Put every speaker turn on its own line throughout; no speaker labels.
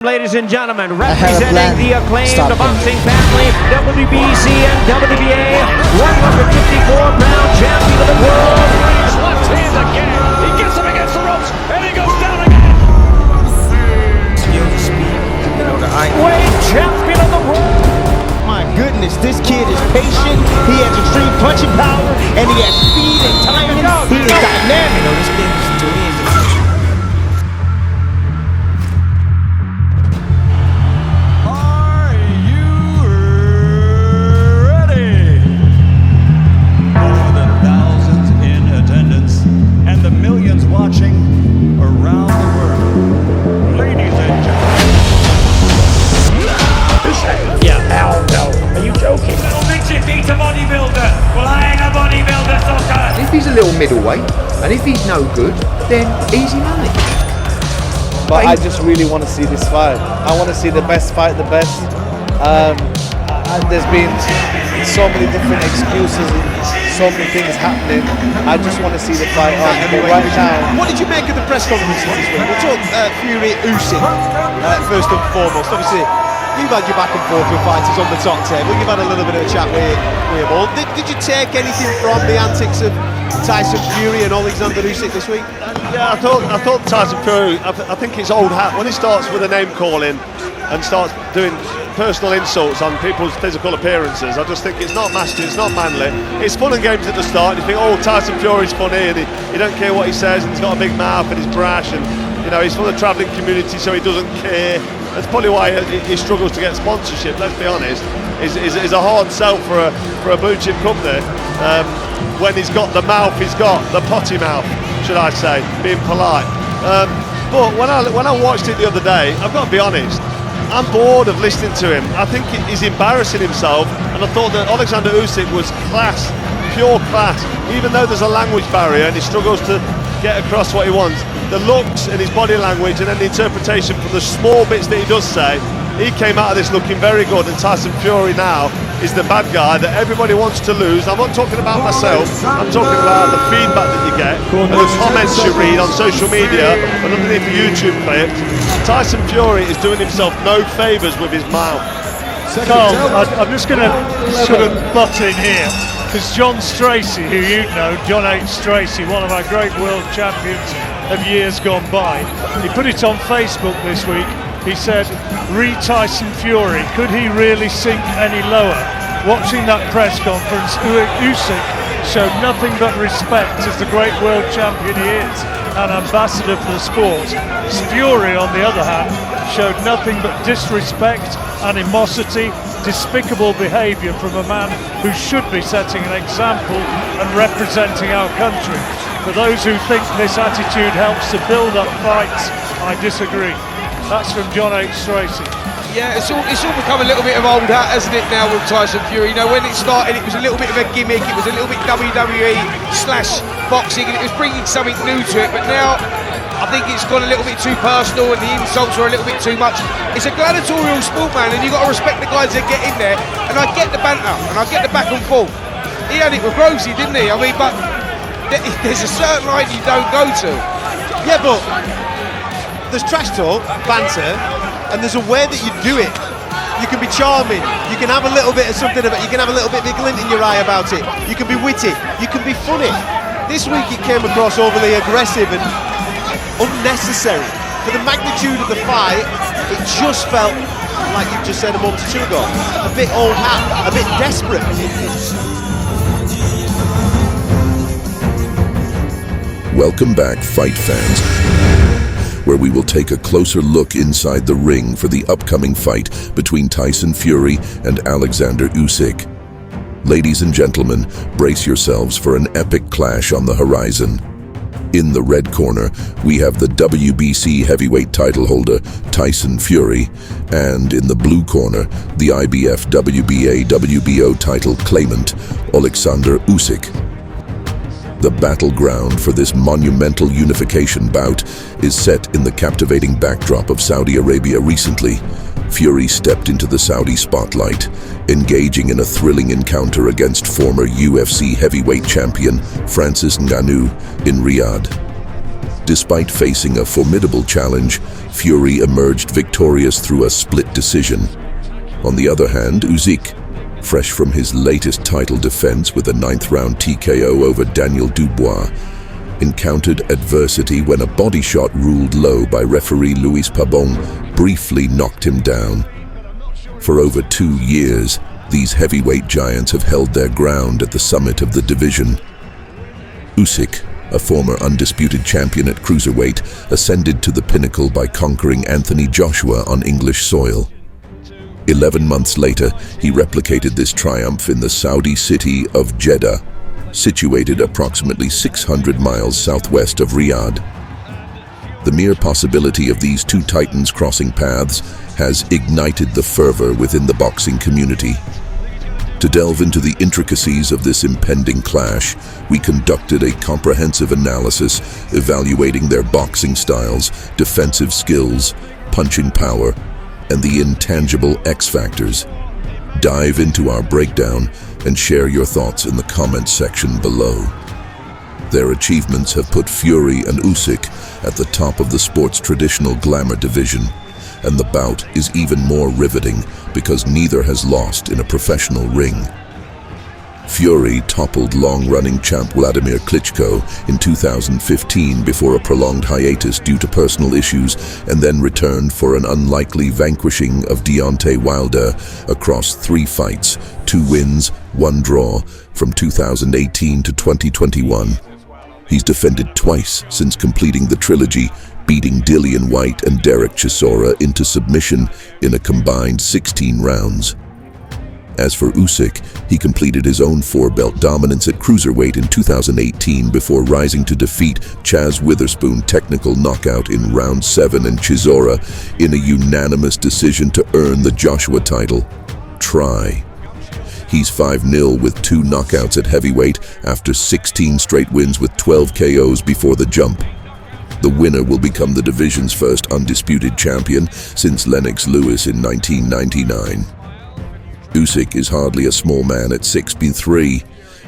Ladies and gentlemen, representing the acclaimed boxing family, WBC and WBA, 154-pound champion of the world.
His left hand again. He gets him against the ropes, and he goes down again.
Weight champion of the world.
My goodness, this kid is patient. He has extreme punching power, and he has speed and timing. He is dynamic.
This kid is to me is the
watching around the world. Ladies and gentlemen.
Yeah, Al, no. Are you joking?
Little midget beats a bodybuilder. Well, I ain't a bodybuilder, sucker.
If he's a little middleweight, and if he's no good, then easy money.
But I just really want to see this fight. I want to see the best fight the best. And there's been so many different excuses and so many things happening. I just want to see the fight on. But right now,
What did you make of the press conferences this week? We'll talk Fury Usyk first and foremost. Obviously, you've had your back and forth with fighters on the top table. You've had a little bit of a chat with them all. Did you take anything from the antics of Tyson Fury and Oleksandr Usyk this week?
Yeah, I thought Tyson Fury, I think it's old hat. When he starts with a name calling and starts doing personal insults on people's physical appearances, I just think it's not masculine, it's not manly. It's fun and games at the start, and you think, oh, Tyson Fury's funny, and he don't care what he says, and he's got a big mouth, and he's brash, and you know, he's from the travelling community, so he doesn't care. That's probably why he struggles to get sponsorship, let's be honest. Is a hard sell for a blue chip company when he's got the mouth, he's got the potty mouth, should I say, being polite. But when I watched it the other day, I've got to be honest, I'm bored of listening to him. I think he's embarrassing himself, and I thought that Oleksandr Usyk was class, pure class. Even though there's a language barrier and he struggles to get across what he wants, the looks and his body language and then the interpretation from the small bits that he does say, he came out of this looking very good. And Tyson Fury now is the bad guy that everybody wants to lose. I'm not talking about myself, I'm talking about the feedback that you get and the comments you read on social media and underneath the YouTube clips. Tyson Fury is doing himself no favours with his mouth.
Carl, I'm just going to sort of butt in here, because John Stracey, who you know, John H. Stracey, one of our great world champions of years gone by, he put it on Facebook this week. He said, "Re Tyson Fury, could he really sink any lower?" Watching that press conference, Usyk showed nothing but respect as the great world champion he is, an ambassador for the sport. Fury, on the other hand, showed nothing but disrespect, animosity, despicable behaviour from a man who should be setting an example and representing our country. For those who think this attitude helps to build up fights, I disagree. That's from John H. Stracey.
Yeah, it's all become a little bit of old hat, hasn't it, now with Tyson Fury? You know, when it started, it was a little bit of a gimmick, it was a little bit WWE/boxing, and it was bringing something new to it, but now I think it's gone a little bit too personal and the insults are a little bit too much. It's a gladiatorial sport, man, and you've got to respect the guys that get in there, and I get the banter, and I get the back and forth. He had it with Rosie, didn't he? I mean, but there's a certain line you don't go to.
Yeah, but there's trash talk, banter, and there's a way that you do it. You can be charming, you can have a little bit of something about, you can have a little bit of a glint in your eye about it, you can be witty, you can be funny. This week it came across overly aggressive and unnecessary. For the magnitude of the fight, it just felt, like you just said a moment or two ago, a bit old hat, a bit desperate.
Welcome back, fight fans, where we will take a closer look inside the ring for the upcoming fight between Tyson Fury and Oleksandr Usyk. Ladies and gentlemen, brace yourselves for an epic clash on the horizon. In the red corner, we have the WBC heavyweight title holder, Tyson Fury, and in the blue corner, the IBF WBA WBO title claimant, Oleksandr Usyk. The battleground for this monumental unification bout is set in the captivating backdrop of Saudi Arabia recently. Fury stepped into the Saudi spotlight, engaging in a thrilling encounter against former UFC heavyweight champion Francis Ngannou in Riyadh. Despite facing a formidable challenge, Fury emerged victorious through a split decision. On the other hand, Usyk, fresh from his latest title defense with a 9th-round TKO over Daniel Dubois, encountered adversity when a body shot ruled low by referee Luis Pabon briefly knocked him down. For over 2 years, these heavyweight giants have held their ground at the summit of the division. Usyk, a former undisputed champion at cruiserweight, ascended to the pinnacle by conquering Anthony Joshua on English soil. 11 months later, he replicated this triumph in the Saudi city of Jeddah, situated approximately 600 miles southwest of Riyadh. The mere possibility of these two titans crossing paths has ignited the fervor within the boxing community. To delve into the intricacies of this impending clash, we conducted a comprehensive analysis evaluating their boxing styles, defensive skills, punching power, and the intangible X factors. Dive into our breakdown and share your thoughts in the comments section below. Their achievements have put Fury and Usyk at the top of the sport's traditional glamour division, and the bout is even more riveting because neither has lost in a professional ring. Fury toppled long-running champ Vladimir Klitschko in 2015 before a prolonged hiatus due to personal issues, and then returned for an unlikely vanquishing of Deontay Wilder across 3 fights, 2 wins, 1 draw, from 2018 to 2021. He's defended twice since completing the trilogy, beating Dillian Whyte and Derek Chisora into submission in a combined 16 rounds. As for Usyk, he completed his own 4-belt dominance at cruiserweight in 2018 before rising to defeat Chaz Witherspoon technical knockout in round 7 and Chisora in a unanimous decision to earn the Joshua title. He's 5-0 with 2 knockouts at heavyweight after 16 straight wins with 12 KOs before the jump. The winner will become the division's first undisputed champion since Lennox Lewis in 1999. Usyk is hardly a small man at 6'3"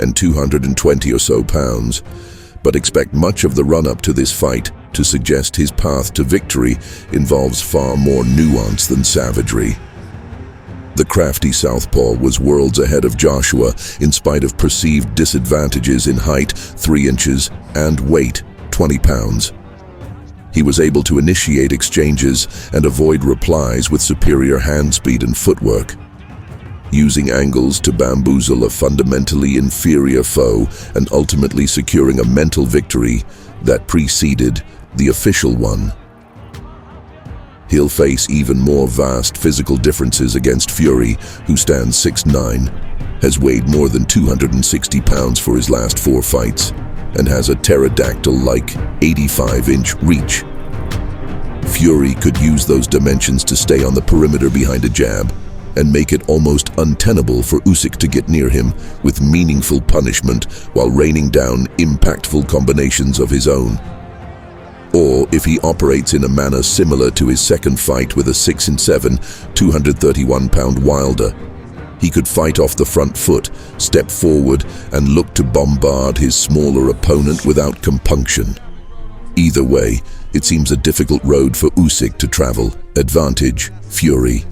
and 220 or so pounds, but expect much of the run-up to this fight to suggest his path to victory involves far more nuance than savagery. The crafty southpaw was worlds ahead of Joshua in spite of perceived disadvantages in height, 3 inches, and weight, 20 pounds. He was able to initiate exchanges and avoid replies with superior hand speed and footwork, using angles to bamboozle a fundamentally inferior foe and ultimately securing a mental victory that preceded the official one. He'll face even more vast physical differences against Fury, who stands 6'9", has weighed more than 260 pounds for his last 4 fights, and has a pterodactyl-like 85-inch reach. Fury could use those dimensions to stay on the perimeter behind a jab, and make it almost untenable for Usyk to get near him with meaningful punishment while raining down impactful combinations of his own. Or if he operates in a manner similar to his second fight with a 6'7", 231-pound Wilder, he could fight off the front foot, step forward, and look to bombard his smaller opponent without compunction. Either way, it seems a difficult road for Usyk to travel. Advantage, Fury.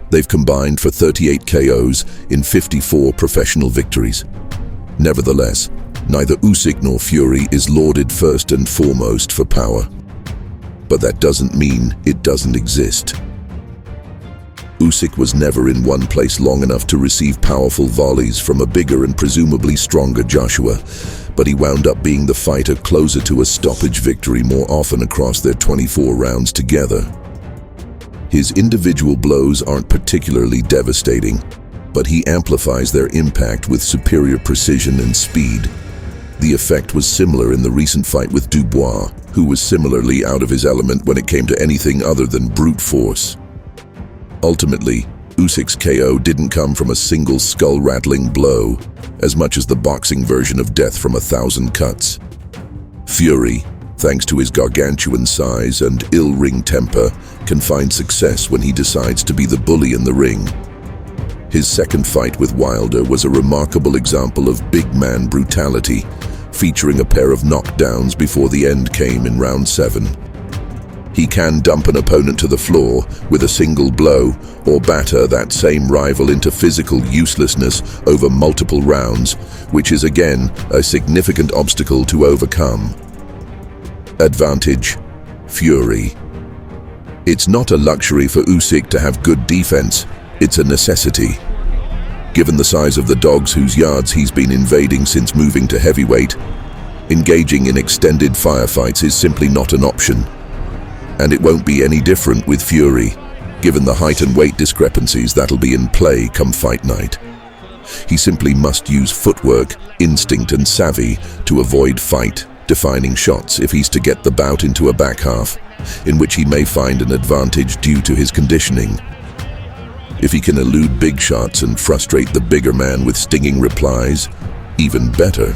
They've combined for 38 KOs in 54 professional victories. Nevertheless, neither Usyk nor Fury is lauded first and foremost for power. But that doesn't mean it doesn't exist. Usyk was never in one place long enough to receive powerful volleys from a bigger and presumably stronger Joshua, but he wound up being the fighter closer to a stoppage victory more often across their 24 rounds together. His individual blows aren't particularly devastating, but he amplifies their impact with superior precision and speed. The effect was similar in the recent fight with Dubois, who was similarly out of his element when it came to anything other than brute force. Ultimately, Usyk's KO didn't come from a single skull-rattling blow, as much as the boxing version of death from 1,000 cuts. Fury, thanks to his gargantuan size and ill ring temper, can find success when he decides to be the bully in the ring. His second fight with Wilder was a remarkable example of big man brutality, featuring a pair of knockdowns before the end came in round 7. He can dump an opponent to the floor with a single blow or batter that same rival into physical uselessness over multiple rounds, which is again a significant obstacle to overcome. Advantage: Fury. It's not a luxury for Usyk to have good defense, it's a necessity. Given the size of the dogs whose yards he's been invading since moving to heavyweight, engaging in extended firefights is simply not an option. And it won't be any different with Fury, given the height and weight discrepancies that'll be in play come fight night. He simply must use footwork, instinct and savvy to avoid fight-defining shots if he's to get the bout into a back half, in which he may find an advantage due to his conditioning. If he can elude big shots and frustrate the bigger man with stinging replies, even better.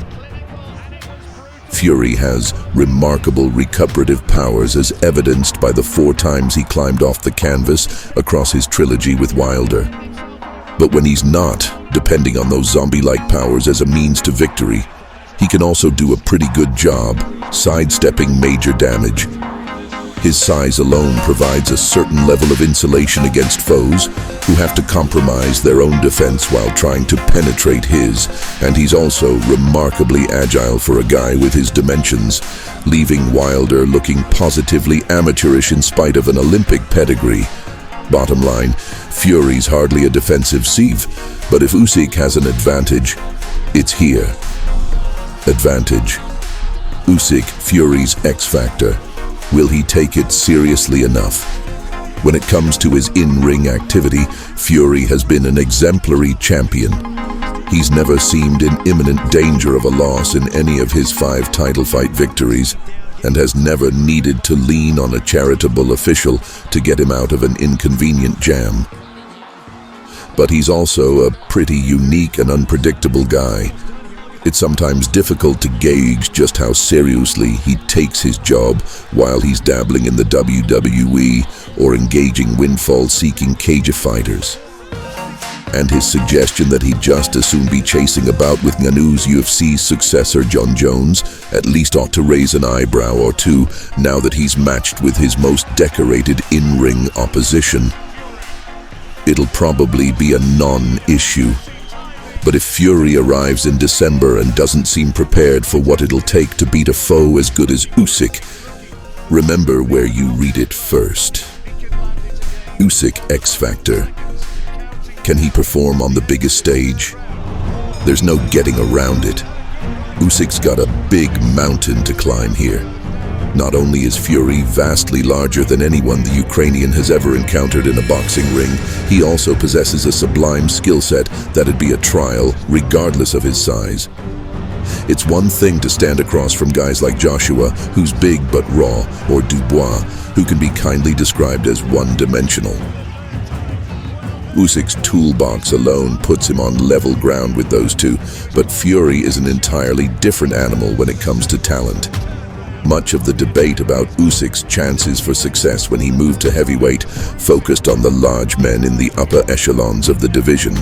Fury has remarkable recuperative powers as evidenced by the 4 times he climbed off the canvas across his trilogy with Wilder. But when he's not depending on those zombie-like powers as a means to victory, he can also do a pretty good job sidestepping major damage. His size alone provides a certain level of insulation against foes who have to compromise their own defense while trying to penetrate his, and he's also remarkably agile for a guy with his dimensions, leaving Wilder looking positively amateurish in spite of an Olympic pedigree. Bottom line, Fury's hardly a defensive sieve, but if Usyk has an advantage, it's here. Advantage: Usyk, Fury's X-factor. Will he take it seriously enough? When it comes to his in-ring activity, Fury has been an exemplary champion. He's never seemed in imminent danger of a loss in any of his 5 title fight victories, and has never needed to lean on a charitable official to get him out of an inconvenient jam. But he's also a pretty unique and unpredictable guy. It's sometimes difficult to gauge just how seriously he takes his job while he's dabbling in the WWE or engaging windfall-seeking cage fighters. And his suggestion that he'd just as soon be chasing about with Ngannou's UFC successor John Jones at least ought to raise an eyebrow or two now that he's matched with his most decorated in-ring opposition. It'll probably be a non-issue. But if Fury arrives in December and doesn't seem prepared for what it'll take to beat a foe as good as Usyk, remember where you read it first. Usyk X-Factor. Can he perform on the biggest stage? There's no getting around it. Usyk's got a big mountain to climb here. Not only is Fury vastly larger than anyone the Ukrainian has ever encountered in a boxing ring, he also possesses a sublime skill set that'd be a trial regardless of his size. It's one thing to stand across from guys like Joshua, who's big but raw, or Dubois, who can be kindly described as one-dimensional. Usyk's toolbox alone puts him on level ground with those two, but Fury is an entirely different animal when it comes to talent. Much of the debate about Usyk's chances for success when he moved to heavyweight focused on the large men in the upper echelons of the division.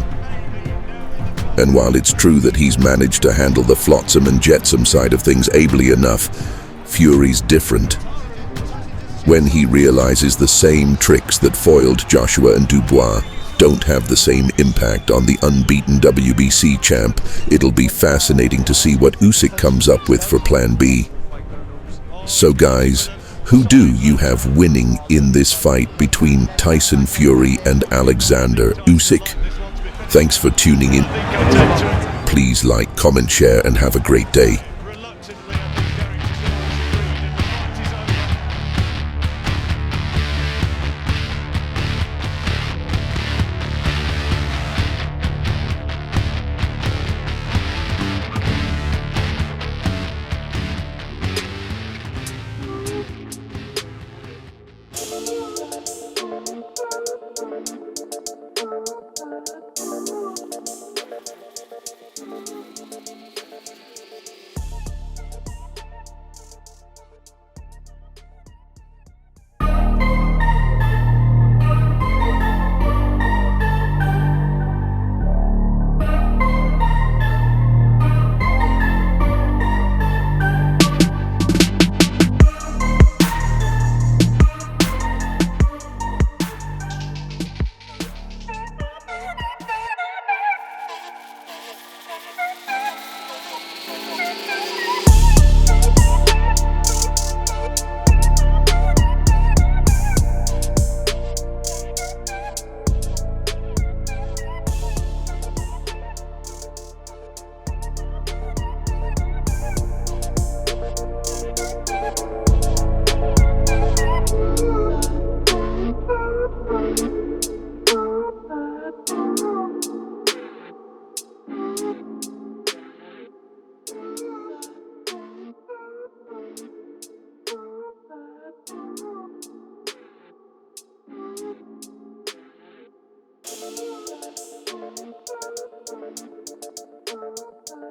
And while it's true that he's managed to handle the flotsam and jetsam side of things ably enough, Fury's different. When he realizes the same tricks that foiled Joshua and Dubois don't have the same impact on the unbeaten WBC champ, it'll be fascinating to see what Usyk comes up with for Plan B. So guys, who do you have winning in this fight between Tyson Fury and Oleksandr Usyk? Thanks for tuning in. Please like, comment, share, and have a great day.